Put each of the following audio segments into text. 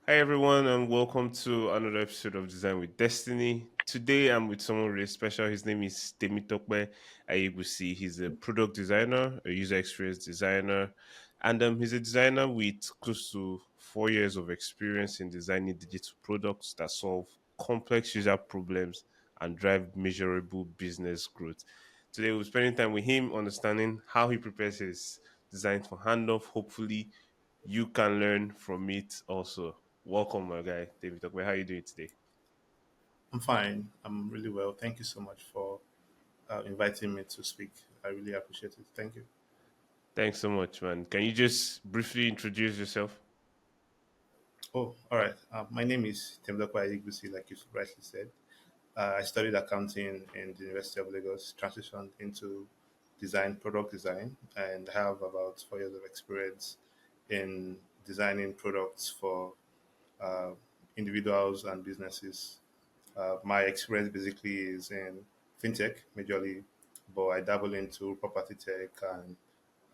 Hi everyone, and welcome to another episode of Design with Destiny. Today I'm with someone really special. His name is Temitope Ayebusi. He's a product designer, a user experience designer, and he's a designer with close to 4 years of experience in designing digital products that solve complex user problems and drive measurable business growth. Today we're spending time with him, understanding how he prepares his designs for handoff. Hopefully, you can learn from it also. Welcome, my guy, David. Talk about how you doing today. I'm fine. I'm really well. Thank you so much for inviting me to speak. I really appreciate it. Thank you. Thanks so much, man. Can you just briefly introduce yourself? Oh, all right. My name is Temitope Igbusi, like you rightly said. I studied accounting in the University of Lagos, transitioned into product design, and have about 4 years of experience in designing products for uh, individuals and businesses. My experience basically is in fintech majorly, but I dabble into property tech, and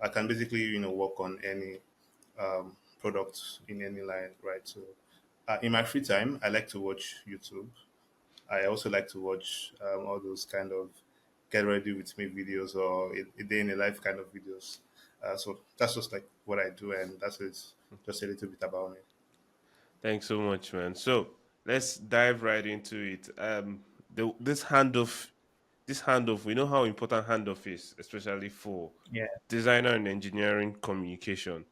I can basically work on any product in any line, right? So in my free time, I like to watch YouTube. I also like to watch all those kind of get ready with me videos or a day in a life kind of videos. So that's just like what I do, and that's it, just a little bit about me. Thanks so much, man. So let's dive right into it. This handoff, we know how important handoff is, especially for Yeah. designer and engineering communication.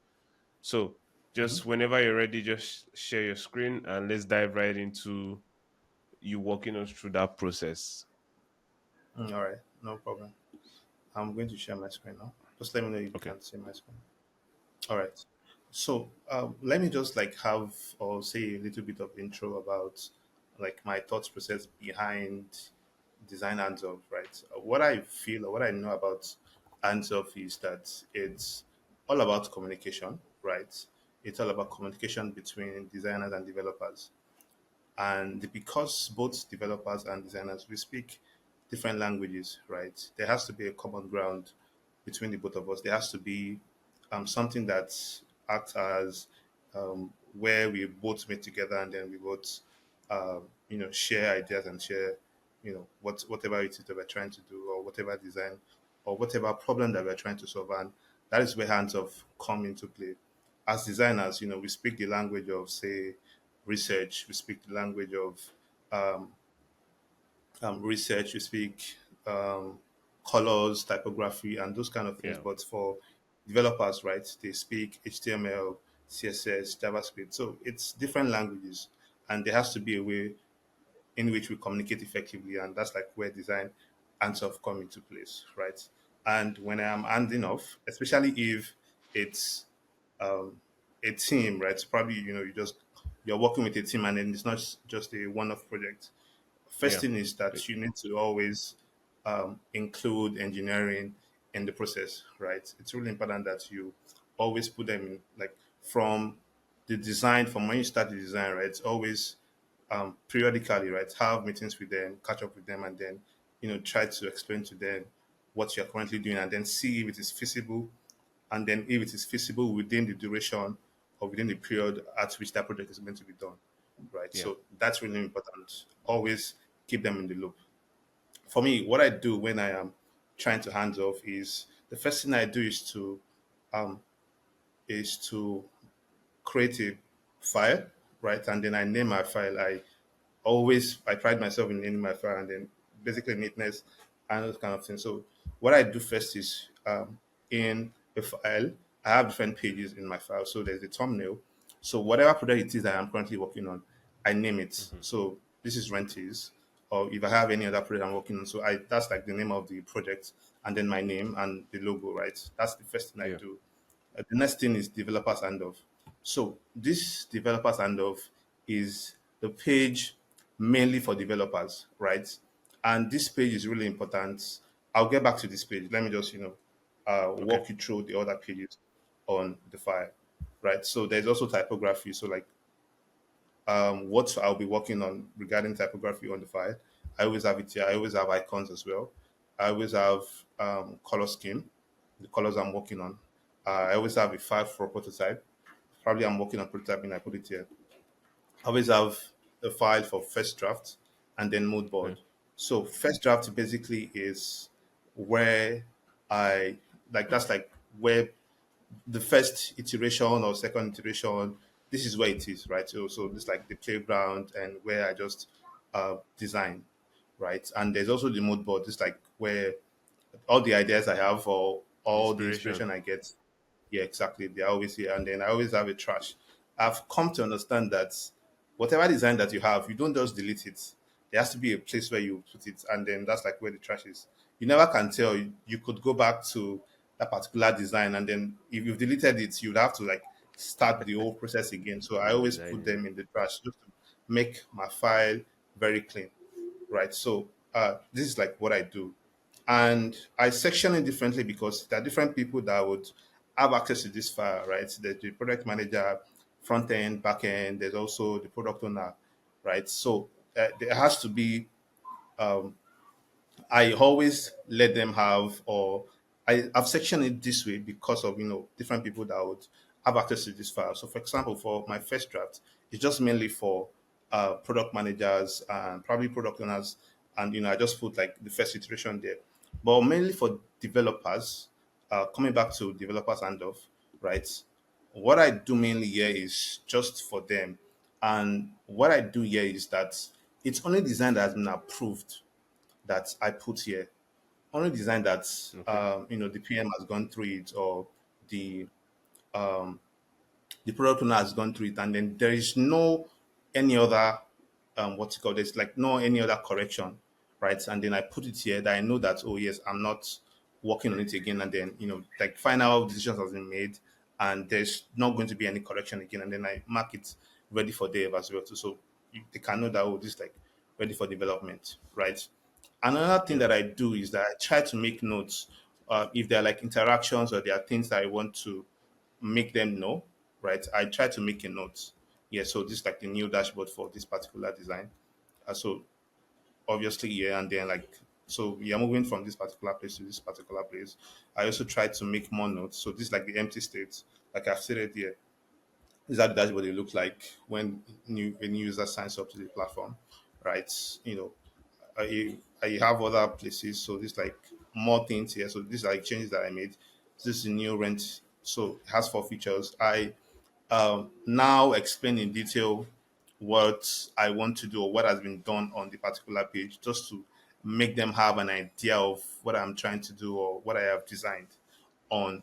So Mhm. just whenever you're ready, just share your screen and let's dive right into you walking us through that process. All right, no problem. I'm going to share my screen now. Just let me know if you Okay. can see my screen. All right. So let me just like have or say a little bit of intro about like my thoughts process behind design hands off. Right. What I feel or what I know about hands off is that it's all about communication. Right. It's all about communication between designers and developers. And because both developers and designers we speak different languages, right? There has to be a common ground between the both of us. There has to be something that acts as where we both meet together and then we both share ideas and share whatever it is that we're trying to do or whatever design or whatever problem that we're trying to solve. And that is where hands off come into play. As designers, we speak the language of, say, research. We speak the language of um, research. We speak um, colors, typography, and those kind of things. Yeah. But for developers, right, they speak HTML, CSS, JavaScript. So it's different languages, and there has to be a way in which we communicate effectively, and that's like where design and stuff come into place, right? And when I am handing off, especially if it's um, a team, right? So probably you're working with a team, and then it's not just a one-off project. First Yeah. thing is that you need to always include engineering in the process, right? It's really important that you always put them in, like from the design, from when you start the design, right? It's always periodically, right? Have meetings with them, catch up with them, and then try to explain to them what you're currently doing, and then see if it is feasible, and then if it is feasible within the duration or within the period at which that project is meant to be done, right? Yeah. So that's really important. Always keep them in the loop. For me, what I do when I am trying to hands off is the first thing I do um, is to create a file, right? And then I name my file. I pride myself in naming my file and then basically neatness and those kind of things. So what I do first is in a file, I have different pages in my file. So there's the thumbnail. So whatever project it is that I'm currently working on, I name it. Hmm. So this is Renties, or if I have any other project I'm working on, so I that's like the name of the project and then my name and the logo, right? That's the first thing I Yeah. do. The next thing is developers handoff. So this developers handoff is the page mainly for developers, right? And this page is really important. I'll get back to this page. Let me just Okay. walk you through the other pages on the file, right? So there's also typography. So like what I'll be working on regarding typography on the file. I always have it here. I always have icons as well. I always have color scheme, the colors I'm working on. I always have a file for prototype. Probably I'm working on prototyping. I put it here. I always have a file for first draft and then mood Okay. board. So first draft basically is where I like that's like where the first iteration or second iteration, this is where it is, right? So this like the playground and where I just design, right? And there's also the mood board, this like where all the ideas I have or all the Inspiration. inspiration I get, yeah, exactly. They're always here. And then I always have a trash. I've come to understand that whatever design that you have, you don't just delete it. There has to be a place where you put it. And then that's like where the trash is. You never can tell. You could go back to that particular design. And then if you've deleted it, you'd have to like start the whole process again. So I always put Redesigning. them in the trash just to make my file very clean, right? So this is like what I do, and I section it differently because there are different people that would have access to this file, right? There's the product manager, front end, back end. There's also the product owner, right? So there has to be um, I always let them have, or I've sectioned it this way because of different people that would have access to this file. So, for example, for my first draft, it's just mainly for product managers and probably product owners, and I just put like the first iteration there. But mainly for developers, coming back to developers handoff, right? What I do mainly here is just for them, and what I do here is that it's only design that has been approved that I put here. Only design that Okay. the PM has gone through it, or the the product owner has gone through it, and then there is no any other what's it called? There's like no any other correction, right? And then I put it here that I know that, oh yes, I'm not working on it again, and then like final decisions has been made, and there's not going to be any correction again, and then I mark it ready for dev as well too, so they can know that, oh, this is like ready for development, right? Another thing Yeah. that I do is that I try to make notes if there are like interactions or there are things that I want to make them know, right? I try to make a note. Yeah, so this is like the new dashboard for this particular design. So obviously, yeah, and then like so we are moving from this particular place to this particular place. I also try to make more notes. So this is like the empty state, like I've stated here. This is how the dashboard it looks like when a new user signs up to the platform, right? You know, I have other places, so this like more things here. So these are like changes that I made. This is the new rent, so it has four features. I now explain in detail what I want to do or what has been done on the particular page, just to make them have an idea of what I'm trying to do or what I have designed on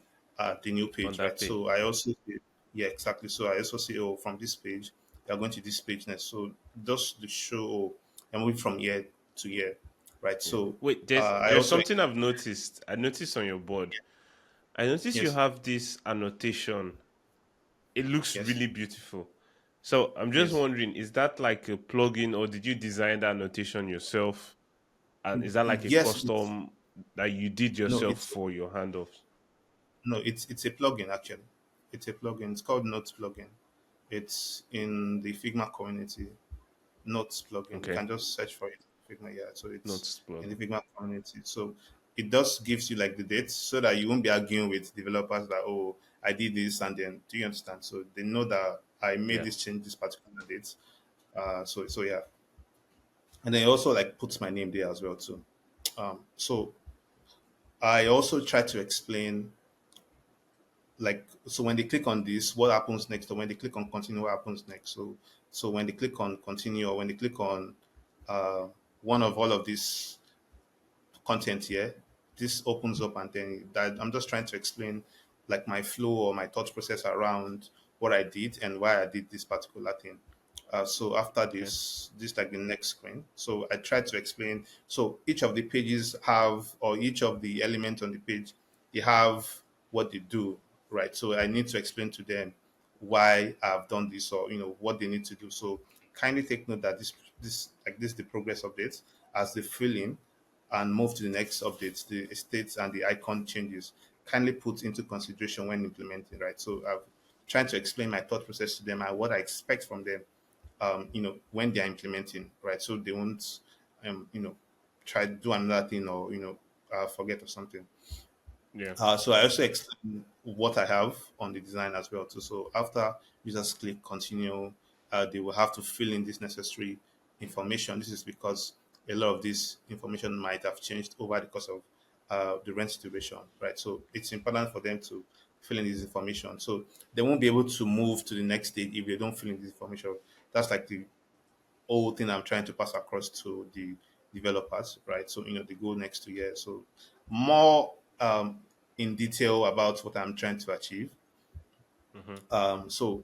the new On page, that right? page. So I also say, yeah, exactly. So I also say, oh, from this page, you're going to this page next. So just to show, oh, I'm moving from here to here, right? Yeah. So Wait, I there's also, something I've noticed. I noticed on your board. I noticed you yes, have this annotation. It looks yes, really beautiful. So I'm just yes. wondering, is that like a plugin or did you design that annotation yourself? And is that like a Yes, it's, custom that you did no, yourself it's for your handoffs? no, it's a plugin actually. It's a plugin. It's called Notes plugin. It's in the Figma community. Notes plugin. You Okay. can just search for it. Figma, yeah. So it's Notes in the plugin. Figma community. So it just gives you like the dates so that you won't be arguing with developers that, oh, I did this, and then do you understand? So they know that I made Yeah. this change this particular date. So yeah. And then it also like puts my name there as well too. So I also try to explain, like, so when they click on this, what happens next, or when they click on continue, what happens next. So when they click on continue, or when they click on uh, one of all of these content here, this opens up, and then that I'm just trying to explain like my flow or my thought process around what I did and why I did this particular thing. So after Okay. this like the next screen. So I tried to explain. So each of the pages have, or each of the elements on the page, they have what they do, right? So I need to explain to them why I've done this, or what they need to do. So kindly take note that this is the progress updates as they fill in and move to the next updates, the states and the icon changes kindly put into consideration when implementing, right? So I've trying to explain my thought process to them and what I expect from them, when they're implementing, right? So they won't, try to do another thing, or, forget or something. Yeah. So I also explain what I have on the design as well too. So after users click continue, they will have to fill in this necessary information. This is because a lot of this information might have changed over the course of the rent situation, right? So it's important for them to fill in this information. So they won't be able to move to the next stage if they don't fill in this information. That's like the whole thing I'm trying to pass across to the developers, right? So they go next to year. So more in detail about what I'm trying to achieve. Hmm. So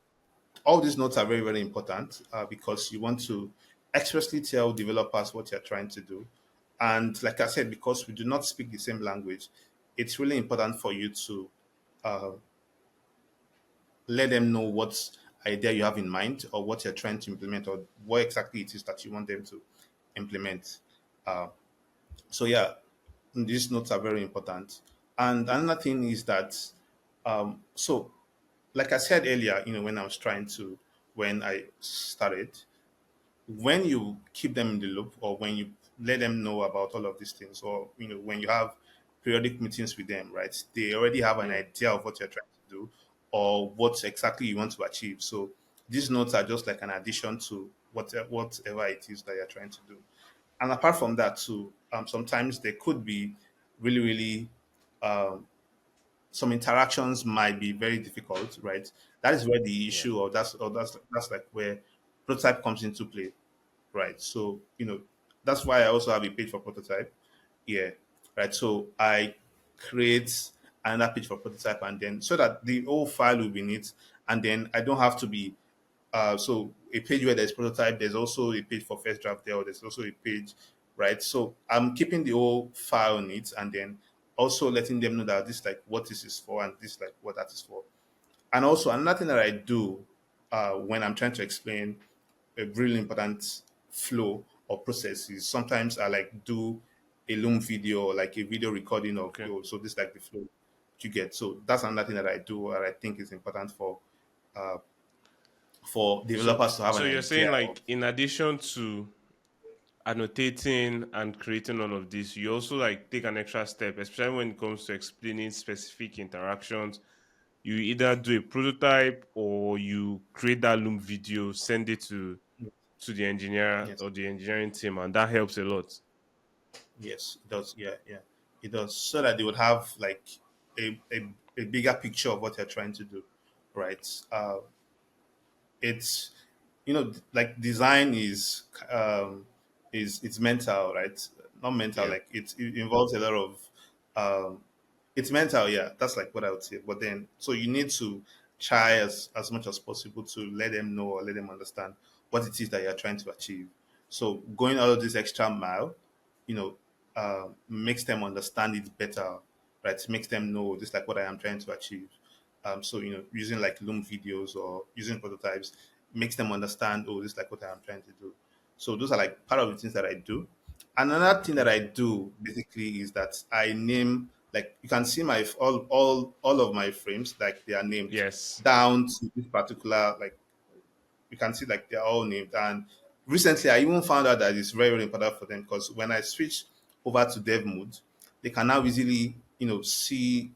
all these notes are very, very important because you want to expressly tell developers what you're trying to do. And like I said, because we do not speak the same language, it's really important for you to uh, let them know what idea you have in mind or what you're trying to implement or what exactly it is that you want them to implement. Uh, so yeah, these notes are very important. And another thing is that, so like I said earlier, when I was trying to, when I started, when you keep them in the loop or when you let them know about all of these things or when you have periodic meetings with them, right, they already have an Yeah. idea of what you're trying to do or what exactly you want to achieve. So these notes are just like an addition to whatever it is that you're trying to do. And apart from that too, sometimes there could be really, really um, some interactions might be very difficult, right? That is where the Yeah. issue, or that's like where prototype comes into play, right? So that's why I also have a page for prototype. Yeah, right. So I create another page for prototype, and then so that the whole file will be neat, and then I don't have to be. So a page where there's prototype, there's also a page for first draft there, or there's also a page, right? So I'm keeping the whole file neat, and then also letting them know that this is like what this is for, and this is like what that is for. And also another thing that I do when I'm trying to explain a really important flow or process is sometimes I like do a Loom video or like a video recording of Okay. so this is like the flow you get. So that's another thing that I do that I think is important uh, for So developers to have an so you're idea saying of. like in addition to annotating and creating all of this, you also like take an extra step, especially when it comes to explaining specific interactions. You either do a prototype or you create that Loom video, send it to the engineer Yes, or the engineering team, and that helps a lot. yes, it does. Yeah, yeah, it does. So that they would have like a bigger picture of what they're trying to do, right? It's like design is it's mental, right? Not mental, Yeah. like it involves a lot of um it's mental, yeah, that's like what I would say. But then so you need to try as much as possible to let them know or let them understand what it is that you're trying to achieve. So going out of this extra mile, you know makes them understand it better, right? Makes them know this like what I am trying to achieve. So using like Loom videos or using prototypes makes them understand, oh, this is like what I am trying to do. So those are like part of the things that I do. Another thing that Okay. I do basically is that I name, like you can see my all of my frames, like they are named Yes. down to this particular, like you can see like they're all named. And recently I even found out that it's very, very important for them because when I switch over to dev mode, they can now easily see.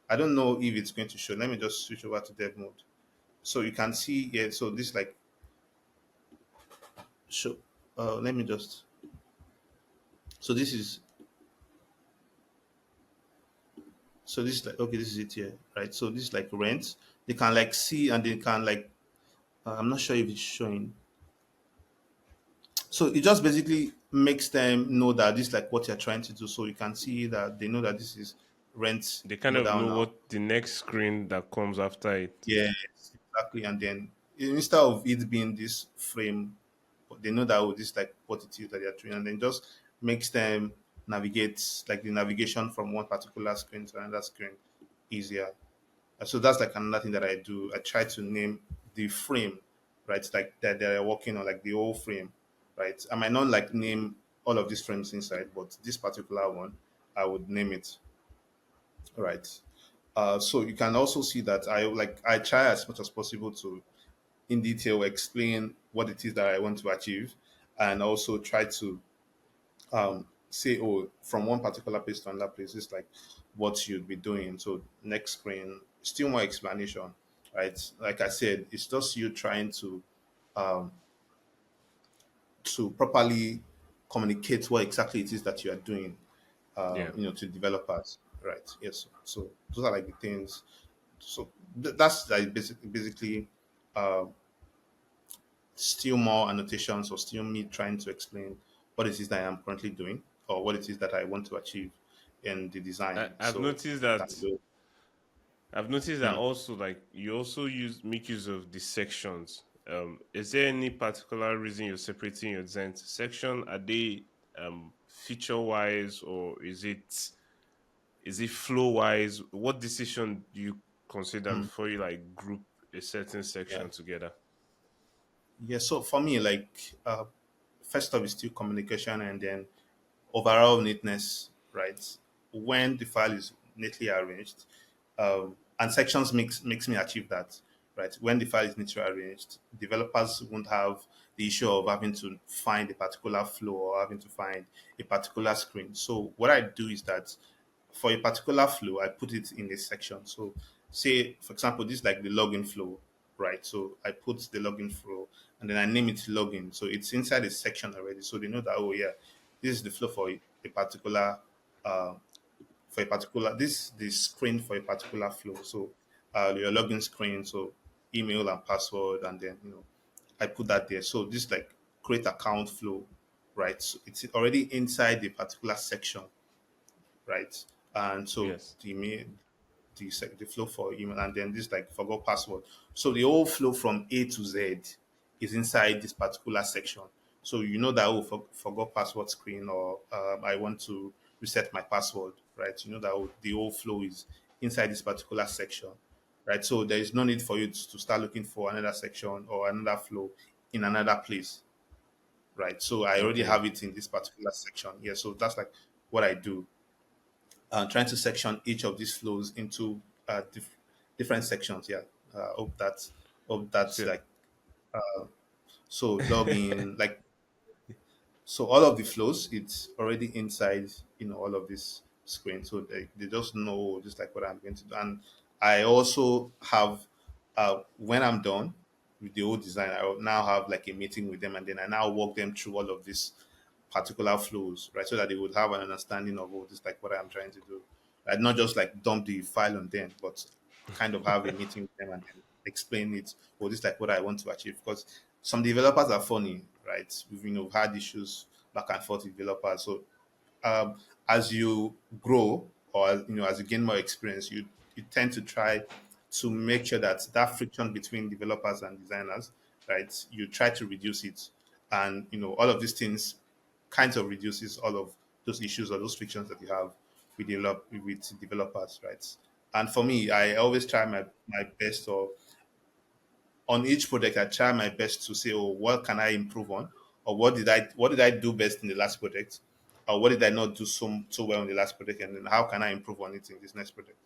I don't know if it's going to show. Let me just switch over to dev mode. So you can see here. So this like show. Let me just. So this is. So this is like okay. This is it here, right? So this is like rent. They can like see and they can like. I'm not sure if it's showing. So it just basically makes them know that this is like what you're trying to do. So you can see that they know that this is rent They kind of modal know now. what the next screen that comes after it. Yes, exactly. And then instead of it being this frame, but they know that oh, this is like what it is that they're doing, and then just makes them navigate like the navigation from one particular screen to another screen easier. So that's like another thing that I do. I try to name the frame, right? Like that they're working on, like the whole frame, right? I might not like name all of these frames inside, but this particular one, I would name it, right? So you can also see that I try as much as possible to in detail explain what it is that I want to achieve, and also try to say, oh, from one particular place to another place, it's like what you'd be doing. So next screen, still more explanation, right? Like I said, it's just you trying to um, to properly communicate what exactly it is that you are doing, Yeah. to developers, right? Yes. So those are like the things. So that's like basically uh, still more annotations or still me trying to explain what it is that I am currently doing or what it is that I want to achieve in the I, design. I've So noticed and that the- I've noticed that mm, also like you also use make use of the sections. Is there any particular reason you're separating your design to section? Are they feature wise, or is it flow wise? What decision do you consider mm, before you like group a certain yeah. section together? Yeah. So for me, like first off is still communication and then overall neatness, right? When the file is neatly arranged, and sections makes me achieve that, right? When the file is neatly arranged, developers won't have the issue of having to find a particular flow or having to find a particular screen. So what I do is that for a particular flow, I put it in a section. So say, for example, this is like the login flow, right? So I put the login flow and then I name it login. So it's inside a section already. So they know that, oh yeah, this is the flow for a particular uh, this the screen for a particular flow. So your login screen, so email and password, and then I put that there. So this like create account flow, right? So it's already inside the particular section, right? And so Yes. the email, the flow for email, and then this like forgot password. So the whole flow from A to Z is inside this particular section. So you know that, oh, forgot password screen, or I want to reset my password, right? You know that, oh, the whole flow is inside this particular section, right? So there is no need for you to start looking for another section or another flow in another place, right? So I already Okay. have it in this particular section. Yeah, so that's like what I do, trying to section each of these flows into different sections. Yeah, hope that's So like so login like so all of the flows it's already inside all of this screen. So they just know just like what I'm going to do. And I also have when I'm done with the old design, I will now have like a meeting with them and then I now walk them through all of these particular flows, right? So that they would have an understanding of, oh, this like what I'm trying to do. I'd not just like dump the file on them, but kind of have a meeting with them and then explain it, or this like what I want to achieve. Because some developers are funny, right? We've had issues back and forth with developers. So as you grow or as you gain more experience, you tend to try to make sure that that friction between developers and designers, right? You try to reduce it, and all of these things kind of reduces all of those issues or those frictions that you have with developers, right? And for me, I always try my best, or on each project, I try my best to say, oh, what can I improve on, or what did I do best in the last project, or what did I not do so well in the last project, and then how can I improve on it in this next project,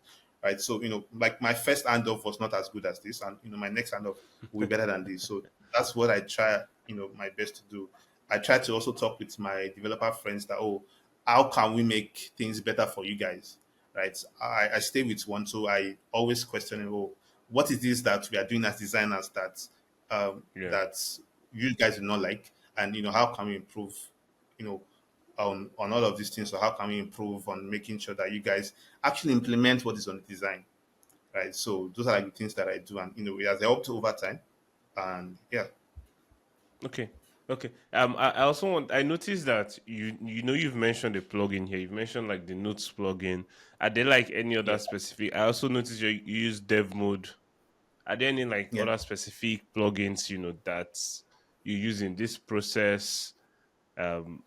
right? So like my first handoff was not as good as this, and my next handoff will be better than this. So that's what I try, my best to do. I try to also talk with my developer friends that, oh, how can we make things better for you guys, right? I stay with one, so I always question, oh, what is this that we are doing as designers yeah. that you guys do not like, and how can we improve, you know, on all of these things. So how can we improve on making sure that you guys actually implement what is on the design, right? So those are like the things that I do, and it has helped over time, and yeah, Okay. Okay. I also want. I noticed that you've mentioned a plugin here. You've mentioned like the Notes plugin. Are there like any yeah, other specific? I also noticed you use Dev Mode. Are there any like yeah. other specific plugins that you use in this process?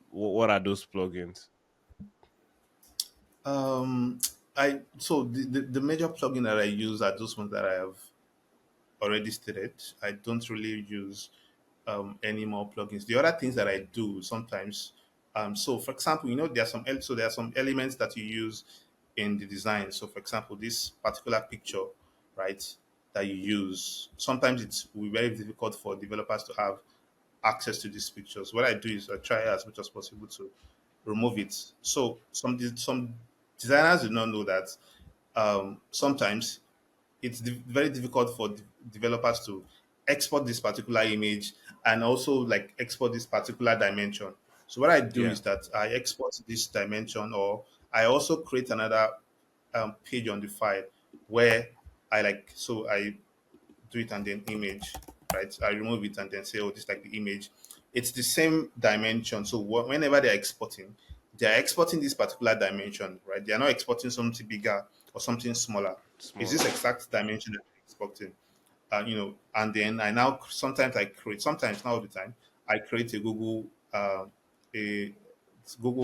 What are those plugins? Um, I so the major plugin that I use are those ones that I have already stated. I don't really use any more plugins. The other things that I do sometimes, so for example, there are some elements that you use in the design. So for example, this particular picture, right, that you use, sometimes it will be very difficult for developers to have access to these pictures. What I do is I try as much as possible to remove it. So some designers do not know that sometimes it's very difficult for developers to export this particular image and also like export this particular dimension. So what I do Yeah. is that I export this dimension, or I also create another page on the file where I do it and then image, right? I remove it and then say, oh, this is like the image. It's the same dimension. So whenever they're exporting this particular dimension, right? They're not exporting something bigger or something smaller. It's this Smaller. exact dimension that they're exporting. And then I now sometimes I create, sometimes not all the time, I create a Google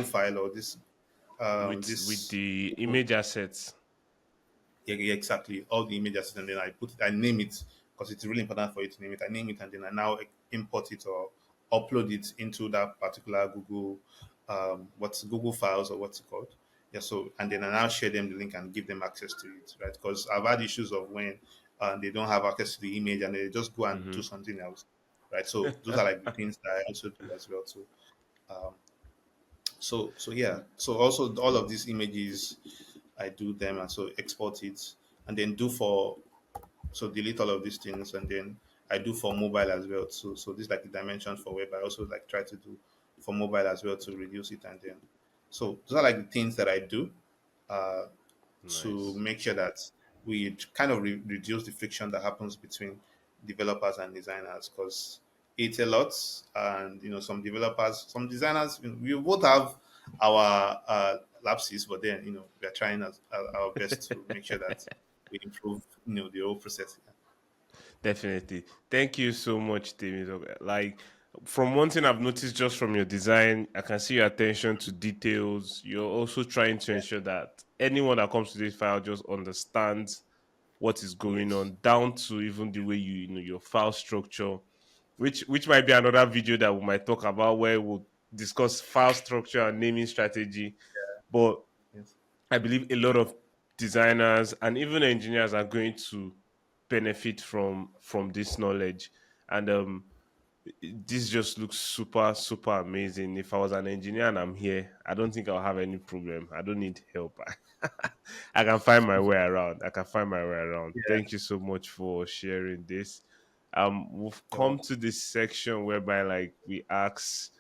file or With this the image assets. yeah, yeah, exactly. All the images, and then I name it because it's really important for you to name it. I name it, and then I now import it or upload it into that particular Google, what's Google Files or what's it called? Yeah. So, and then I now share them the link and give them access to it, right? Because I've had issues of when they don't have access to the image and they just go and do Hmm. something else, right? So those are like the things that I also do as well too. Um, so yeah. So also all of these images, I do them and so export it and then do for so delete all of these things and then I do for mobile as well. So this like the dimension for web. I also like try to do for mobile as well to reduce it and then so those are like the things that I do uh, to Nice. make sure that we kind of reduce the friction that happens between developers and designers because it's a lot and some developers some designers we both have our lapses but then we are trying our best to make sure that we improve the whole process. Definitely. Thank you so much, David. Like, from one thing I've noticed just from your design, I can see your attention to details. You're also trying to Yeah. ensure that anyone that comes to this file just understands what is going Yes. on, down to even the way your file structure, which might be another video that we might talk about where we'll discuss file structure and naming strategy. But Yes. I believe a lot of designers and even engineers are going to benefit from this knowledge. And this just looks super amazing. If I was an engineer and I'm here, I don't think I'll have any problem. I don't need help. I can find my way around. I can find my way around. Yeah. Thank you so much for sharing this. We've You're come welcome. to this section whereby like we ask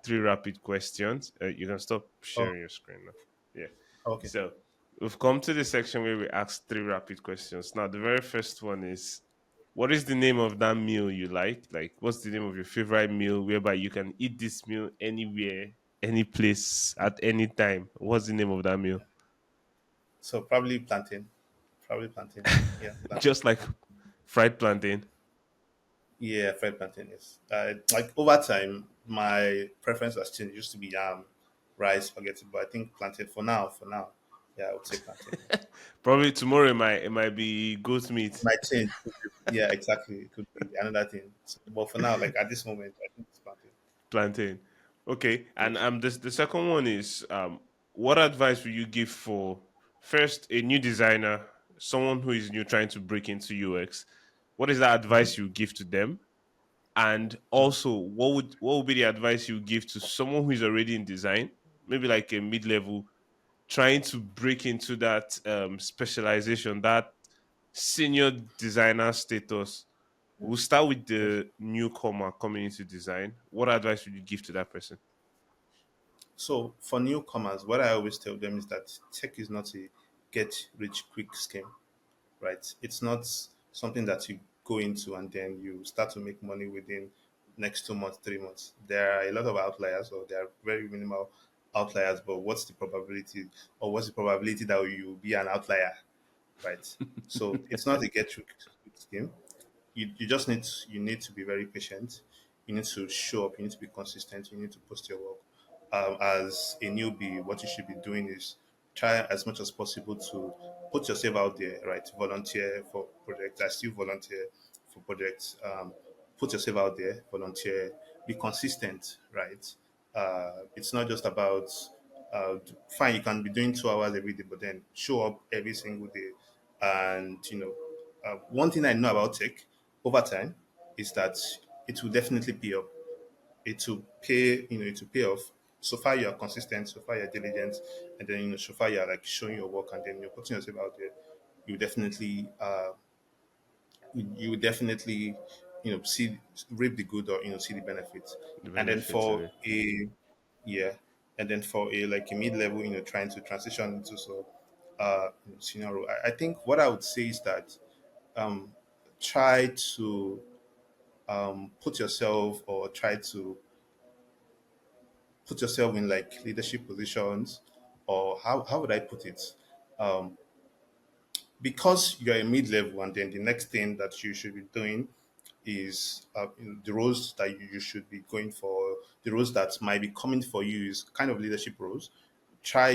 three rapid questions. You can stop Oh, sharing your screen now. Yeah. okay. So we've come to the section where we ask three rapid questions. Now, the very first one is, what is the name of that meal you like? Like, what's the name of your favorite meal whereby you can eat this meal anywhere, any place, at any time? What's the name of that meal? So probably plantain. Probably plantain. Yeah, plantain. Just like fried plantain. Yeah, fried plantain is. Like over time, my preference has changed. It used to be yam, rice, spaghetti, but I think plantain for now, yeah, I would say plantain. Yeah. Probably tomorrow it might be goat meat. Might change. Yeah, exactly. It could be another thing. So, but for now, like at this moment, I think it's plantain. Plantain. Okay. And Yes. this the second one is what advice will you give for first a new designer, someone who is new trying to break into UX? What is that Mm-hmm. advice you give to them? And Mm-hmm. also, what would be the advice you give to someone who is already in design, maybe like a mid-level, trying to break into that specialization, that senior designer status? We'll start with Yes. the newcomer coming into design. What advice would you give to that person? So for newcomers, what I always tell them is that tech is not a get rich quick scheme, right? It's not something that you go into and then you start to make money within next 2 months, 3 months. There are a lot of outliers, or there are very minimal outliers. But what's the probability that you will be an outlier, right? So it's not a get rich quick scheme. You just need to be very patient. You need to show up. You need to be consistent. You need to post your work. As a newbie, what you should be doing is try as much as possible to put yourself out there, right? Volunteer for projects. I still volunteer for projects. Put yourself out there, volunteer, be consistent, right? It's not just about fine. You can be doing 2 hours every day, but then show up every single day. And one thing I know about tech over time is that it will definitely pay up. It will pay, it will pay off. So far you are consistent, so far you're diligent, and then so far you're like showing your work, and then you're putting yourself out there. You definitely, you definitely see reap the good, or see the benefits. The And then benefits of for it. a yeah, and then for a like a mid level, trying to transition into senior role, I think what I would say is that um, try to put yourself, or try to put yourself in like leadership positions, or how would I put it? Um, because you're a mid level, and then the next thing that you should be doing is the roles that you should be going for, the roles that might be coming for you is kind of leadership roles. Try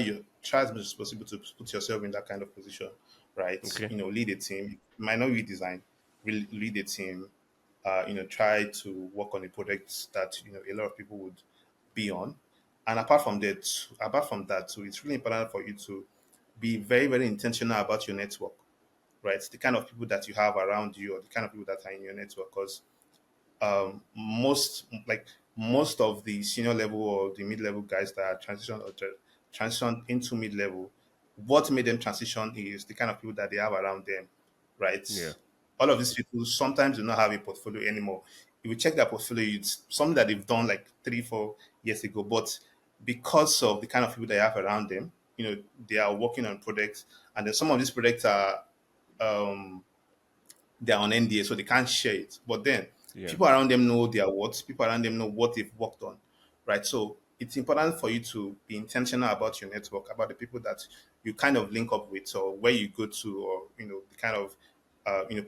as much as possible to put yourself in that kind of position, right? Okay. Lead a team. It might not be design, really lead a team. Try to work on a project that a lot of people would be on. And apart from that, so it's really important for you to be very, very intentional about your network, right? The kind of people that you have around you, or the kind of people that are in your network. Because most of the senior level or the mid level guys that are transition into mid level, what made them transition is the kind of people that they have around them, right? Yeah. All of these people sometimes do not have a portfolio anymore. If you check their portfolio, it's something that they've done like 3 4 years ago, but because of the kind of people they have around them, they are working on projects, and then some of these projects are um they're on NDA, so they can't share it. But then Yeah. people around them know their words, people around them know what they've worked on, right? So it's important for you to be intentional about your network, about the people that you kind of link up with, or where you go to, or the kind of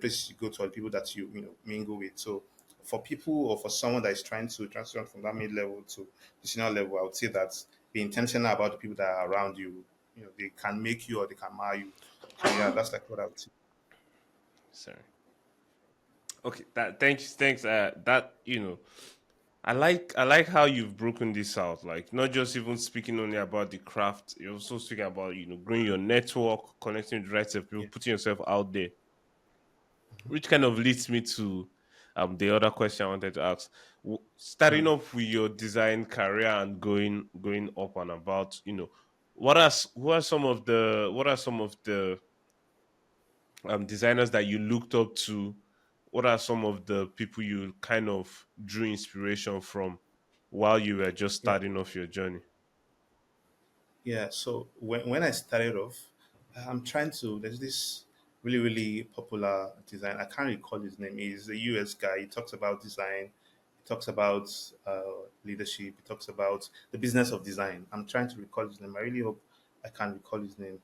places you go to, or the people that you mingle with. So for people, or for someone that is trying to transition from that mid level to the senior level, I would say that be intentional about the people that are around you. They can make you, or they can mar you. So yeah, that's like what I would say. Sorry. Okay. That. Thanks. Thanks. That I like how you've broken this out. Like, not just even speaking only about the craft. You're also speaking about growing your network, connecting with the right set of people, Yeah. putting yourself out there. Which kind of leads me to the other question I wanted to ask. Starting Mm. off with your design career and going up and about, what are some of the designers that you looked up to? What are some of the people you kind of drew inspiration from while you were just Yeah. starting off your journey? Yeah, so when I started off, I'm trying to. There's this really, really popular design. I can't recall his name. He's a US guy. He talks about design. He talks about leadership. He talks about the business of design. I'm trying to recall his name. I really hope I can recall his name.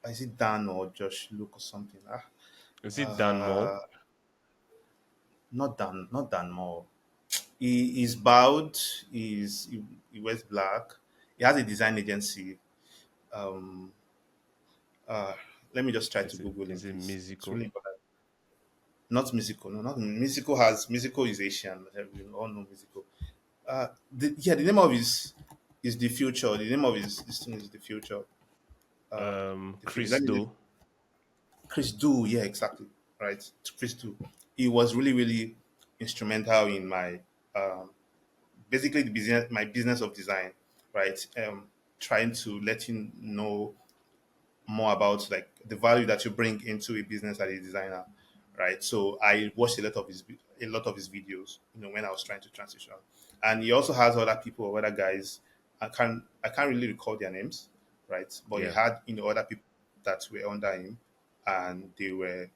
Is it Dan or Josh Luke or something? Is it Dan Uh, Mall? not Dan. Not Dan Moore. He is bowed. He wears black. He has a design agency. Um, Uh, Let me just try to Is it Google him, is it please. It's musical? really important. Not musical. No, not musical. Musical is Asian. We all know musical. The name of his is the future. The name of his thing is the future. The future. Chris Let me just, Do. Chris Do. Yeah, exactly. Right, Chris Do. He was really, really instrumental in my basically my business of design. Right, trying to let him know more about like the value that you bring into a business as a designer, right? So I watched a lot of his videos, when I was trying to transition. And he also has other people or other guys. I can't really recall their names, right? But he Yeah. had other people that were under him, and they were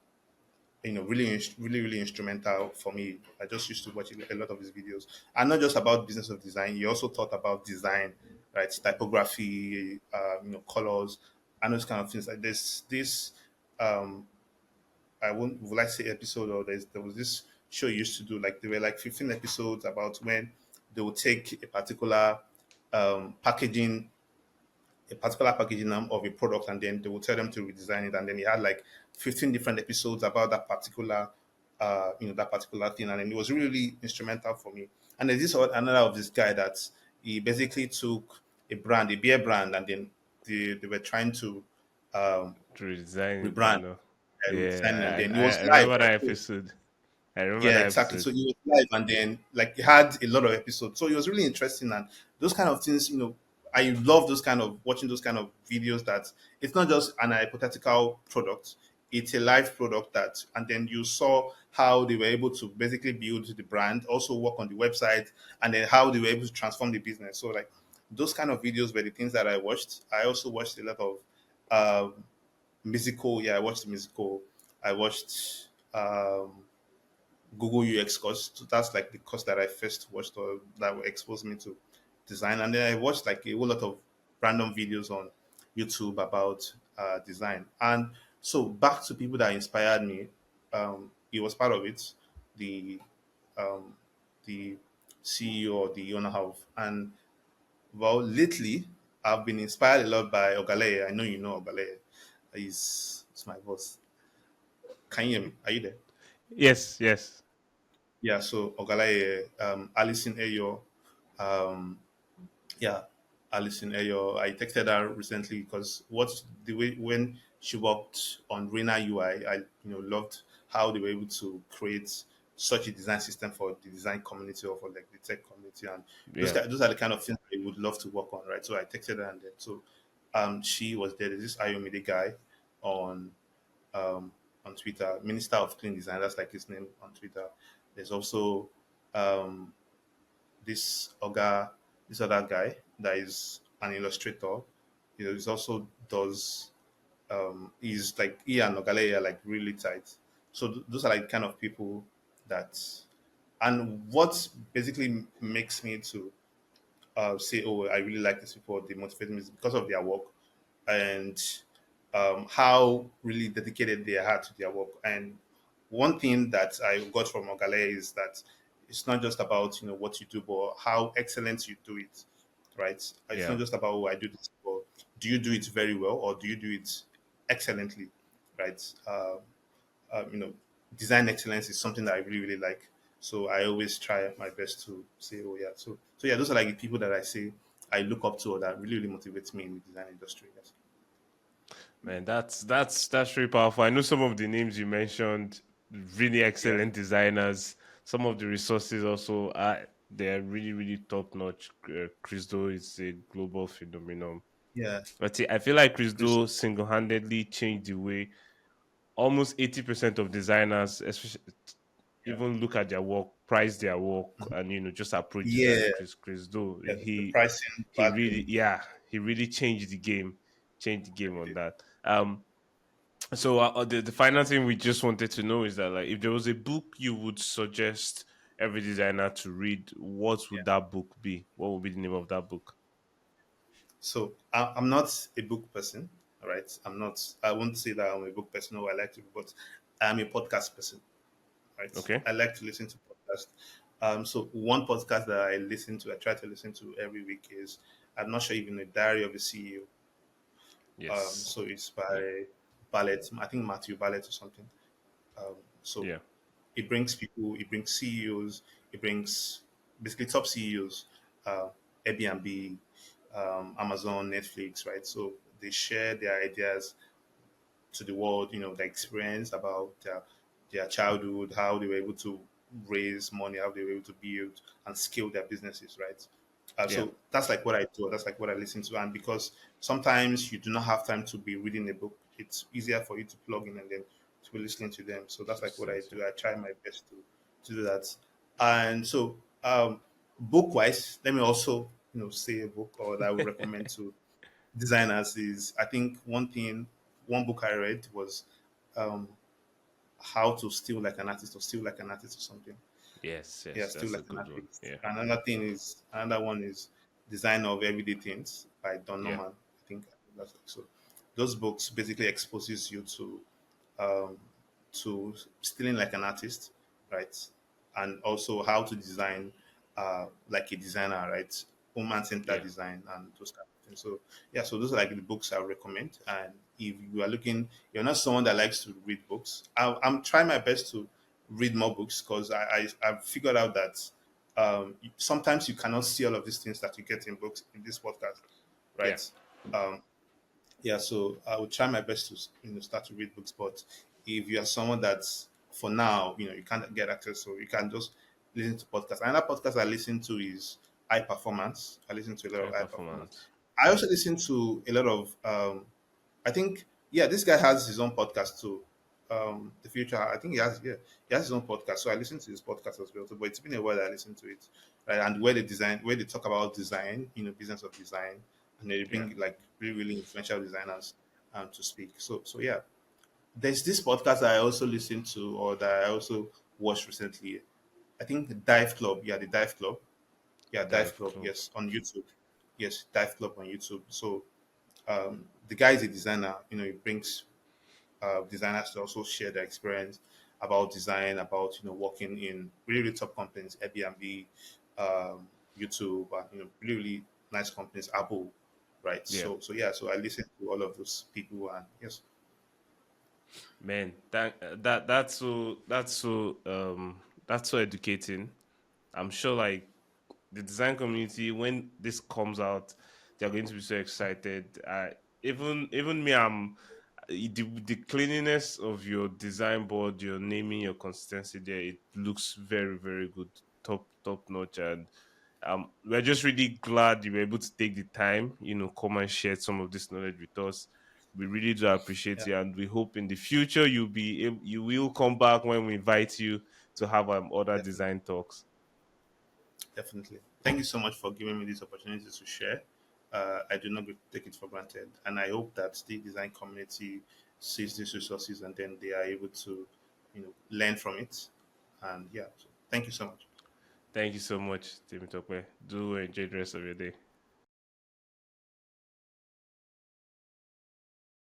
really, really instrumental for me. I just used to watch a lot of his videos, and not just about business of design. He also taught about design, right? Typography, colors, and those kind of things. Like this, um, I won't would like to say episode, or there was this show he used to do. Like there were like 15 episodes about when they would take packaging a particular packaging of a product, and then they will tell them to redesign it, and then he had like 15 different episodes about that particular thing, and then it was really, really instrumental for me. And there's another of this guy that he basically took a beer brand, and then they were trying to um, To redesign, rebrand, redesign it, and Yeah, then it I was live, remember right? that So episode. I remember yeah, that exactly. episode. So he was live, and then like he had a lot of episodes. So it was really interesting, and those kind of things. I love those kind of watching those kind of videos. That it's not just an hypothetical product; it's a live product. And then you saw how they were able to basically build the brand, also work on the website, and then how they were able to transform the business. So like those kind of videos were the things that I watched. I also watched a lot of musical. Yeah, I watched musical. I watched Google UX course. So that's like the course that I first watched or that exposed me to design. And then I watched like a whole lot of random videos on YouTube about design. And so back to people that inspired me, he was part of it, the um, the CEO or the owner of. And well, lately I've been inspired a lot by Ogaleye. I know you know Ogaleye. He's my boss. Can you hear me? Are you there? Yes, yes. Yeah, so Ogalaye, Alison Ayo, um, yeah, Alison Ayo. I texted her recently because what the way when she worked on Rena UI, I loved how they were able to create such a design system for the design community or for like the tech community, and Yeah. those are the kind of things I would love to work on, right? So I texted her, and then so she was there. There's this Ayomide guy on um, on Twitter, Minister of Clean Design. That's like his name on Twitter. There's also um, this Oga, this other guy that is an illustrator. He's also does. He's like he and Ogale are like really tight. So those are like kind of people that. And what basically makes me to say, "Oh, I really like these people." They motivate me is because of their work and how really dedicated they are to their work. And one thing that I got from Ogale is that it's not just about what you do, but how excellent you do it. Right? It's Yeah. not just about I do this, but do you do it very well or do you do it excellently? Right? Design excellence is something that I really really like. So I always try my best to say, oh yeah. So yeah, those are like the people that I say I look up to or that really really motivates me in the design industry. Yes. Man, that's really powerful. I know some of the names you mentioned, really Yeah. excellent designers. Some of the resources also are they're really, really top notch. Chris Do is a global phenomenon. Yeah. But see, I feel like Chris Chris. Do single handedly changed the way almost 80% of designers, especially Yeah. even look at their work, price their work, Mhm. and just approach design. Yeah. Chris Do, Yeah. The he pricing he really, value. yeah, he really changed the game on Everything. that. So the final thing we just wanted to know is that like if there was a book you would suggest every designer to read, what would Yeah. that book be? What would be the name of that book? So I'm not a book person. All right. I'm not. I won't say that I'm a book person or I like to, but I'm a podcast person. Right. Okay. I like to listen to podcasts. So one podcast that I listen to, I try to listen to every week is I'm not sure even the Diary of the CEO. Yes. So it's Yeah. by Ballet, I think Matthew Ballet or something. So Yeah. it brings people, it brings CEOs, it brings basically top CEOs, Airbnb, Amazon, Netflix, right? So they share their ideas to the world, the experience about their childhood, how they were able to raise money, how they were able to build and scale their businesses, right? Yeah. So that's like what I do. That's like what I listen to. And because sometimes you do not have time to be reading a book, it's easier for you to plug in and then to be listening to them. So that's like what I do. I try my best to do that. And so, book wise, let me also say a book or that I would recommend to designers is I think one book I read was um, how to steal like an artist or steal like an artist or something. Yes, Yeah, yes, steal that's a like an good one. artist. Yeah. Another one is Design of Everyday Things by Don Yeah. Norman. I think that's so. Those books basically exposes you um, to stealing like an artist, right? And also how to design like a designer, right? Human centered Yeah. design and those kind of things. So yeah, so those are like the books I recommend. And if you are looking, you're not someone that likes to read books. I'm trying my best to read more books because I've figured out that sometimes you cannot see all of these things that you get in books in this podcast, Yeah. right? Um, yeah, so I will try my best to start to read books. But if you are someone that's for now, you can't get access, so you can just listen to podcasts. Another podcast I listen to is High Performance. I listen to a lot of High High Performance. performance. I also listen to a lot of I think yeah, this guy has his own podcast too. the future. I think he has his own podcast. So I listen to his podcast as well. So, but it's been a while that I listened to it, right? And where they talk about design, business of design, and they Yeah. bring like really really influential designers to speak. So yeah, there's this podcast that I also listened to or that I also watched recently. I think Dive Club. Yeah, the Dive Club. Yeah, Dive Dive Club. Club. Yes, on YouTube. Yes, Dive Club on YouTube. So the guy is a designer. He brings designers to also share their experience about design, about working in really, really top companies, Airbnb, YouTube, and really, really nice companies, Apple, right? Yeah. So yeah, so I listen to all of those people, and yes, Man, that's so educating. I'm sure like the design community when this comes out, they're going to be so excited. Even me, the cleanliness of your design board, your naming, your consistency there, it looks very very good, top notch, and we're just really glad you were able to take the time, come and share some of this knowledge with us. We really do appreciate yeah, you, and we hope in the future you will come back when we invite you to have other definitely, design talks. definitely. Thank you so much for giving me this opportunity to share. I do not take it for granted, and I hope that the design community sees these resources and then they are able to, learn from it. And yeah, so thank you so much. Thank you so much, Timmy Tokwe. Do enjoy the rest of your day.